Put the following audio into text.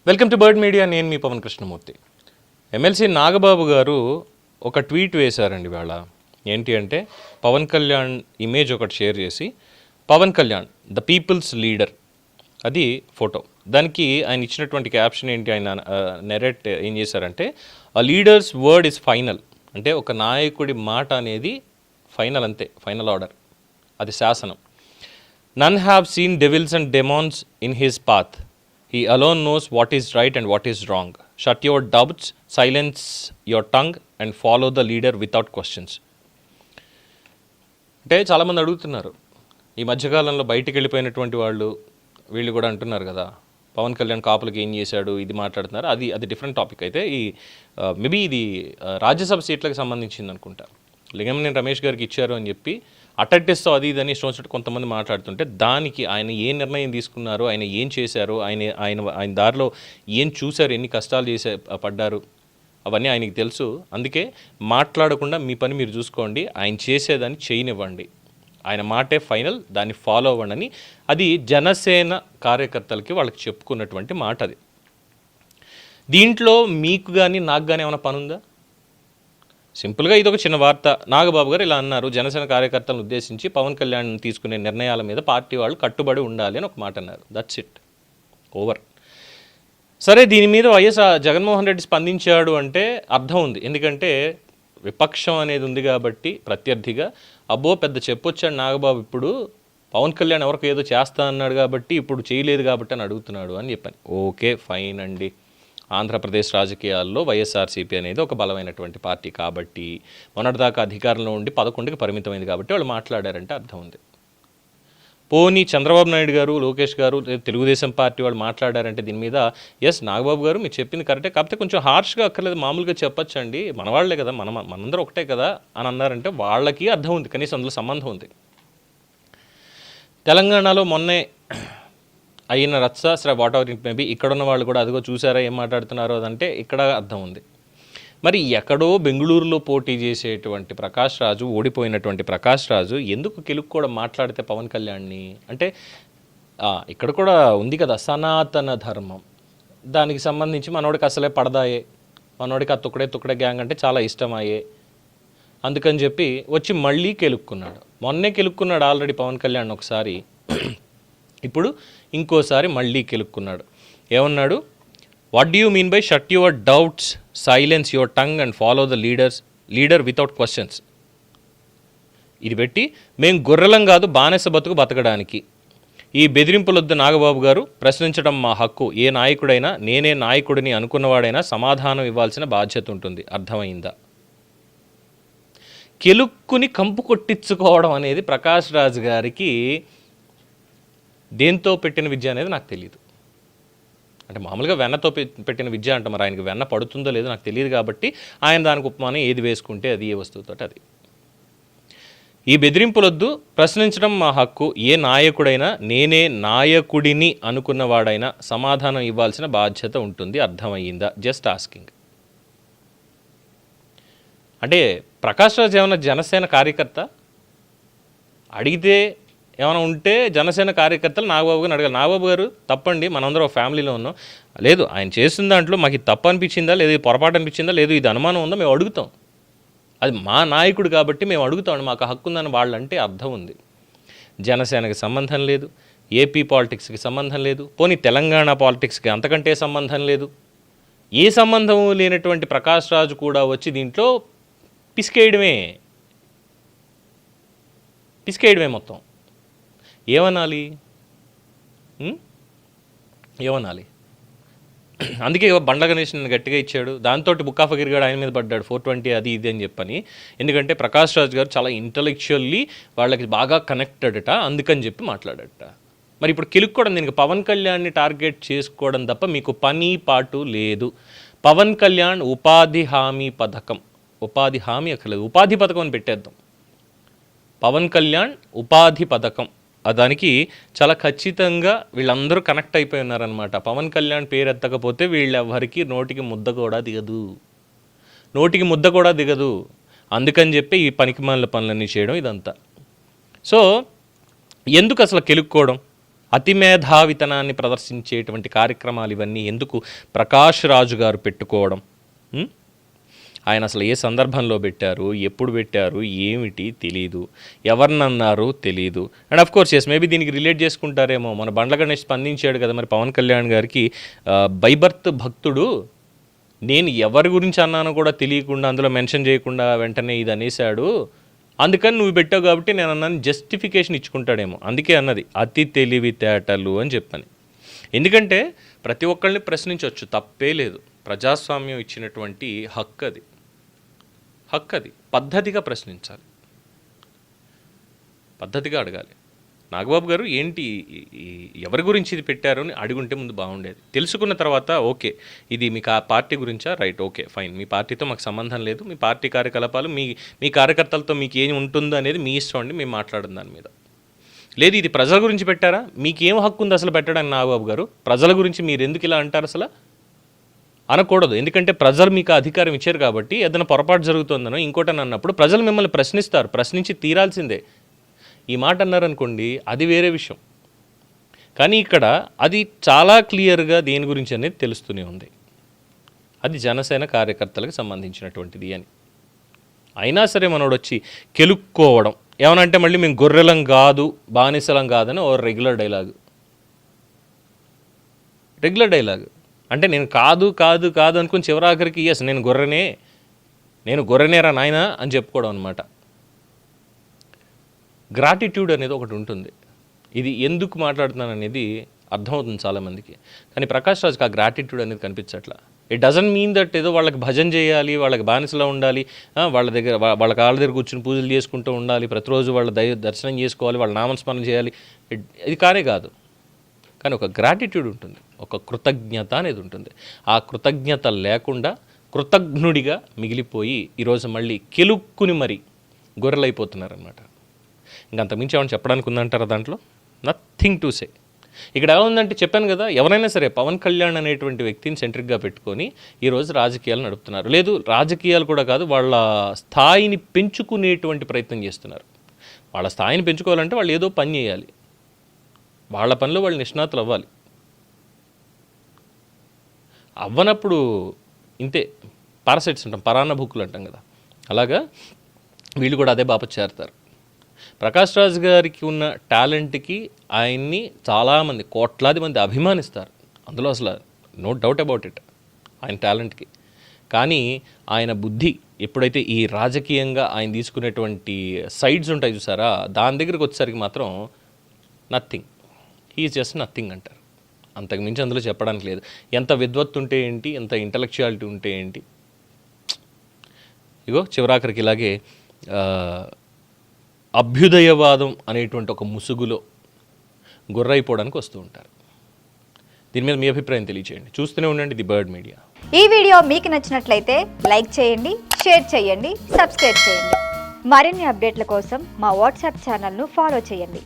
Welcome to bird media. నేను మీ Pawan Krishnamurthy. MLC Nagababu garu ఒక ట్వీట్ వేశారండి ఇవాళ. ఏంటి అంటే పవన్ కళ్యాణ్ ఇమేజ్ ఒకటి షేర్ చేసి, Pawan Kalyan the people's leader, అది ఫోటో. దానికి ఆయన ఇచ్చినటువంటి క్యాప్షన్ ఏంటి, ఆయన నెరేట్ ఏం చేశారంటే, a leader's word is final. అంటే ఒక నాయకుడి మాట అనేది ఫైనల్, అంతే, ఫైనల్ ఆర్డర్, అది శాసనం. None have seen devils and demons in his path. He alone knows what is right and what is wrong. Shut your doubts, silence your tongue and follow the leader without questions. అంటే చాలామంది అడుగుతున్నారు, ఈ మధ్యకాలంలో బయటికి వెళ్ళిపోయినటువంటి వీళ్ళు కూడా అంటున్నారు కదా, పవన్ కళ్యాణ్ కాపులకి ఏం చేశాడు, ఇది మాట్లాడుతున్నారు. అది డిఫరెంట్ టాపిక్. అయితే ఈ మేబీ ఇది రాజ్యసభ సీట్లకు సంబంధించింది అనుకుంటా. లింగంనేని రమేష్ గారికి ఇచ్చారు అని చెప్పి అటెక్టిస్తో అది ఇదని ఇష్టం కొంతమంది మాట్లాడుతుంటే, దానికి ఆయన ఏ నిర్ణయం తీసుకున్నారు, ఆయన ఏం చేశారు, ఆయన దారిలో ఏం చూశారు, ఎన్ని కష్టాలు పడ్డారు, అవన్నీ ఆయనకి తెలుసు. అందుకే మాట్లాడకుండా మీ పని మీరు చూసుకోండి, ఆయన చేసేదాన్ని చేయనివ్వండి, ఆయన మాటే ఫైనల్, దాన్ని ఫాలో అవ్వండి అని అది జనసేన కార్యకర్తలకి వాళ్ళకి చెప్పుకున్నటువంటి మాట. అది దీంట్లో మీకు కానీ నాకు కానీ ఏమైనా పని ఉందా? సింపుల్గా ఇదొక చిన్న వార్త. నాగబాబు గారు ఇలా అన్నారు, జనసేన కార్యకర్తలను ఉద్దేశించి పవన్ కళ్యాణ్ తీసుకునే నిర్ణయాల మీద పార్టీ వాళ్ళు కట్టుబడి ఉండాలి అని ఒక మాట అన్నారు. That's it, over. సరే, దీని మీద వైఎస్ జగన్మోహన్ రెడ్డి స్పందించాడు అంటే అర్థం ఉంది. ఎందుకంటే విపక్షం అనేది ఉంది కాబట్టి ప్రత్యర్థిగా, అబ్బో పెద్ద చెప్పొచ్చాడు నాగబాబు, ఇప్పుడు పవన్ కళ్యాణ్ ఎవరికి ఏదో చేస్తా అన్నాడు కాబట్టి ఇప్పుడు చేయలేదు కాబట్టి అని అడుగుతున్నాడు అని చెప్పాను. ఓకే, ఫైన్ అండి. ఆంధ్రప్రదేశ్ రాజకీయాల్లో వైఎస్ఆర్సీపీ అనేది ఒక బలమైనటువంటి పార్టీ కాబట్టి, మొన్నటిదాకా అధికారంలో ఉండి 11కి పరిమితమైంది కాబట్టి వాళ్ళు మాట్లాడారంటే అర్థం ఉంది. పోనీ చంద్రబాబు నాయుడు గారు, లోకేష్ గారు, తెలుగుదేశం పార్టీ వాళ్ళు మాట్లాడారంటే దీని మీద ఎస్ నాగబాబు గారు మీరు చెప్పింది కరెక్టే, కాకపోతే కొంచెం హార్ష్గా అక్కర్లేదు, మామూలుగా చెప్పచ్చండి, మనవాళ్లే కదా, మనందరూ ఒకటే కదా అని అన్నారంటే వాళ్ళకి అర్థం ఉంది, కనీసం అందులో సంబంధం ఉంది. తెలంగాణలో మొన్నే అయిన రచ్చ, సరే వాట్ ఎవర్ ఇట్ మేబీ, ఇక్కడున్న వాళ్ళు కూడా అదిగో చూసారా ఏం మాట్లాడుతున్నారో అదంటే ఇక్కడ అర్థం ఉంది. మరి ఎక్కడో బెంగళూరులో పోటీ చేసేటువంటి ప్రకాష్ రాజు, ఓడిపోయినటువంటి ప్రకాష్ రాజు ఎందుకు కెలుక్కోవడం మాట్లాడితే పవన్ కళ్యాణ్ని అంటే, ఇక్కడ కూడా ఉంది కదా సనాతన ధర్మం, దానికి సంబంధించి మనోడికి అసలే పడదాయే, మనోడికి ఆ తుక్కడే గ్యాంగ్ అంటే చాలా ఇష్టమయ్యే, అందుకని చెప్పి వచ్చి మళ్ళీ కెలుక్కున్నాడు. మొన్నే కెలుక్కున్నాడు ఆల్రెడీ పవన్ కళ్యాణ్ ఒకసారి, ఇప్పుడు ఇంకోసారి మళ్ళీ కెలుక్కున్నాడు. ఏమన్నాడు, what do you mean by shut your doubts, silence your tongue and follow the leader without questions. ఇది పెట్టి, మేం గొర్రెలం కాదు బానిస బతకడానికి, ఈ బెదిరింపులొద్దు నాగబాబు గారు, ప్రశ్నించడం మా హక్కు, ఏ నాయకుడైనా, నేనే నాయకుడిని అనుకున్నవాడైనా సమాధానం ఇవ్వాల్సిన బాధ్యత ఉంటుంది, అర్థమైందా? కెలుక్కుని కంపు కొట్టించుకోవడం అనేది ప్రకాష్ రాజ్ గారికి దేంతో పెట్టిన విద్య అనేది నాకు తెలియదు. అంటే మామూలుగా వెన్నతో పెట్టిన విద్య అంట, మరి ఆయనకి వెన్న పడుతుందో లేదో నాకు తెలియదు కాబట్టి ఆయన దానికి ఉపమానం ఏది వేసుకుంటే అది, ఏ వస్తువుతో అది. ఈ బెదిరింపులొద్దు, ప్రశ్నించడం మా హక్కు, ఏ నాయకుడైనా, నేనే నాయకుడిని అనుకున్నవాడైనా సమాధానం ఇవ్వాల్సిన బాధ్యత ఉంటుంది, అర్థమయ్యిందా? Just asking. అంటే ప్రకాష్ రాజ్ ఏమైనా జనసేన కార్యకర్త? అడిగితే ఏమైనా ఉంటే జనసేన కార్యకర్తలు నాగబాబు గారిని అడగాలి, నాగబాబు గారు తప్పండి, మనందరం ఒక ఫ్యామిలీలో ఉన్నాం, లేదు ఆయన చేసిన దాంట్లో మాకు ఇది తప్పు అనిపించిందా, లేదు ఇది పొరపాటు అనిపించిందా, లేదు ఇది అనుమానం ఉందా, మేము అడుగుతాం, అది మా నాయకుడు కాబట్టి మేము అడుగుతాం, మాకు హక్కు ఉందని వాళ్ళు అంటే అర్థం ఉంది. జనసేనకి సంబంధం లేదు, ఏపీ పాలిటిక్స్కి సంబంధం లేదు, పోనీ తెలంగాణ పాలిటిక్స్కి అంతకంటే సంబంధం లేదు. ఏ సంబంధం లేనటువంటి ప్రకాష్ రాజు కూడా వచ్చి దీంట్లో పిసికేయడమే మొత్తం. ఏమనాలి? అందుకే బండ్ల గణేష్ గట్టిగా ఇచ్చాడు, దాంతో బుక్ ఆఫ్ ఫకీర్ గారు ఆయన మీద పడ్డాడు 420 అది ఇది అని చెప్పని. ఎందుకంటే ప్రకాష్ రాజ్ గారు చాలా ఇంటలెక్చువల్లీ వాళ్ళకి బాగా కనెక్టెడట, అందుకని చెప్పి మాట్లాడట. మరి ఇప్పుడు కెలుక్కోవడం, దీనికి పవన్ కళ్యాణ్ని టార్గెట్ చేసుకోవడం తప్ప మీకు పని పాటు లేదు. పవన్ కళ్యాణ్ ఉపాధి హామీ పథకం, ఉపాధి హామీ అక్కర్లేదు, ఉపాధి పథకం అని పెట్టేద్దాం. పవన్ కళ్యాణ్ ఉపాధి పథకం, దానికి చాలా ఖచ్చితంగా వీళ్ళందరూ కనెక్ట్ అయిపోయి ఉన్నారనమాట. పవన్ కళ్యాణ్ పేరు ఎత్తకపోతే వీళ్ళెవ్వరికి నోటికి ముద్ద కూడా దిగదు, అందుకని చెప్పి ఈ పనికిమాలిన పనులన్నీ చేయడం ఇదంతా. సో ఎందుకు అసలు కెలుక్కోవడం? అతి మేధావితనాన్ని ప్రదర్శించేటువంటి కార్యక్రమాలు ఇవన్నీ ఎందుకు ప్రకాష్ రాజు గారు పెట్టుకోవడం? ఆయన అసలు ఏ సందర్భంలో పెట్టారు, ఎప్పుడు పెట్టారు, ఏమిటి తెలీదు, ఎవరినన్నారు తెలీదు. And of course yes maybe దీనికి రిలేట్ చేసుకుంటారేమో, మన బండ్ల గణేష్ స్పందించాడు కదా మరి పవన్ కళ్యాణ్ గారికి, బైబర్త్ భక్తుడు, నేను ఎవరి గురించి అన్నానో కూడా తెలియకుండా అందులో మెన్షన్ చేయకుండా వెంటనే ఇది అనేశాడు, అందుకని నువ్వు పెట్టావు కాబట్టి నేను అన్నాను జస్టిఫికేషన్ ఇచ్చుకుంటాడేమో. అందుకే అన్నది అతి తెలివితేటలు అని చెప్పని. ఎందుకంటే ప్రతి ఒక్కరిని ప్రశ్నించవచ్చు, తప్పే లేదు, ప్రజాస్వామ్యం ఇచ్చినటువంటి హక్కు అది. పద్ధతిగా ప్రశ్నించాలి, పద్ధతిగా అడగాలి. నాగబాబు గారు ఏంటి ఎవరి గురించి ఇది పెట్టారు అని అడుగుంటే ముందు బాగుండేది. తెలుసుకున్న తర్వాత ఓకే ఇది మీ పార్టీ గురించా, రైట్, ఓకే ఫైన్, మీ పార్టీతో మాకు సంబంధం లేదు, మీ పార్టీ కార్యకలాపాలు మీ కార్యకర్తలతో మీకు ఏం ఉంటుందో అనేది మీ ఇష్టం అండి, మేము మాట్లాడడం దాని మీద. లేదు ఇది ప్రజల గురించి పెట్టారా, మీకు ఏం హక్కు ఉంది అసలు పెట్టడానికి నాగబాబు గారు? ప్రజల గురించి మీరు ఎందుకు ఇలా అంటారు అసలు అనకూడదు. ఎందుకంటే ప్రజలు మీకు అధికారం ఇచ్చారు కాబట్టి ఏదైనా పొరపాటు జరుగుతుందనో ఇంకోటని అన్నప్పుడు ప్రజలు మిమ్మల్ని ప్రశ్నిస్తారు, ప్రశ్నించి తీరాల్సిందే. ఈ మాట అన్నారనుకోండి అది వేరే విషయం. కానీ ఇక్కడ అది చాలా క్లియర్గా దేని గురించి అనేది తెలుస్తూనే ఉంది, అది జనసేన కార్యకర్తలకు సంబంధించినటువంటిది అని. అయినా సరే మనోడు వచ్చి కెలుక్కోవడం ఏమనంటే మళ్ళీ మేము గొర్రెలం కాదు బానిసలం కాదని ఓ రెగ్యులర్ డైలాగ్. అంటే నేను కాదు అనుకుని చివరాఖరికి ఎస్ నేను గొర్రెనేరా నాయనా అని చెప్పుకోవడం అనమాట. గ్రాటిట్యూడ్ అనేది ఒకటి ఉంటుంది. ఇది ఎందుకు మాట్లాడుతున్నాను అనేది అర్థమవుతుంది చాలామందికి, కానీ ప్రకాష్ రాజ్కి ఆ గ్రాటిట్యూడ్ అనేది కనిపించట్లా. ఇట్ డజంట్ మీన్ దట్ ఏదో వాళ్ళకి భజన చేయాలి, వాళ్ళకి బానిసలా ఉండాలి, వాళ్ళ కాళ్ళ దగ్గర కూర్చుని పూజలు చేసుకుంటూ ఉండాలి, ప్రతిరోజు వాళ్ళ దర్శనం చేసుకోవాలి, వాళ్ళ నామస్మరణ చేయాలి, ఇది కాదు. కానీ ఒక గ్రాటిట్యూడ్ ఉంటుంది, ఒక కృతజ్ఞత అనేది ఉంటుంది. ఆ కృతజ్ఞత లేకుండా కృతజ్ఞుడిగా మిగిలిపోయి ఈరోజు మళ్ళీ కెలుక్కుని మరి గొర్రెలైపోతున్నారనమాట. ఇంకంత మించి ఏమైనా చెప్పడానికి ఉందంటారా దాంట్లో? Nothing to say. ఇక్కడ ఎలా ఉందంటే చెప్పాను కదా, ఎవరైనా సరే పవన్ కళ్యాణ్ అనేటువంటి వ్యక్తిని సెంట్రిక్గా పెట్టుకొని ఈరోజు రాజకీయాలు నడుపుతున్నారు. లేదు రాజకీయాలు కూడా కాదు, వాళ్ళ స్థాయిని పెంచుకునేటువంటి ప్రయత్నం చేస్తున్నారు. వాళ్ళ స్థాయిని పెంచుకోవాలంటే వాళ్ళు ఏదో పని చేయాలి, వాళ్ళ పనిలో వాళ్ళు నిష్ణాతులు అవ్వాలి. అవ్వనప్పుడు ఇంతే, పారాసైట్స్ అంటాం, పరాన్న భూకులు అంటాం కదా, అలాగా వీళ్ళు కూడా అదే బాపత్ చేరుతారు. ప్రకాష్ రాజ్ గారికి ఉన్న టాలెంట్కి ఆయన్ని చాలామంది కోట్లాది మంది అభిమానిస్తారు, అందులో అసలు నో డౌట్ అబౌట్ ఇట్ ఆయన టాలెంట్కి. కానీ ఆయన బుద్ధి ఎప్పుడైతే ఈ రాజకీయంగా ఆయన తీసుకునేటువంటి సైడ్స్ ఉంటాయి చూసారా, దాని దగ్గరికి వచ్చేసరికి మాత్రం నథింగ్, హీఈస్ జస్ట్ నథింగ్ అంటారు. అంతకు మించి అందులో చెప్పడానికి లేదు. ఎంత విద్వత్తు ఉంటే ఏంటి, ఎంత ఇంటలెక్చువాలిటీ ఉంటే ఏంటి. ఇగో చివరాఖరికి ఇలాగే అభ్యుదయవాదం అనేటువంటి ఒక ముసుగులో గొర్రైపోవడానికి వస్తూ ఉంటారు. దీని మీద మీ అభిప్రాయం తెలియచేయండి. చూస్తూనే ఉండండి ది బర్డ్ మీడియా. ఈ వీడియో మీకు నచ్చినట్లయితే లైక్ చేయండి, షేర్ చేయండి, సబ్స్క్రైబ్ చేయండి. మరిన్ని అప్డేట్ల కోసం మా వాట్సాప్ ఛానల్ను ఫాలో చేయండి.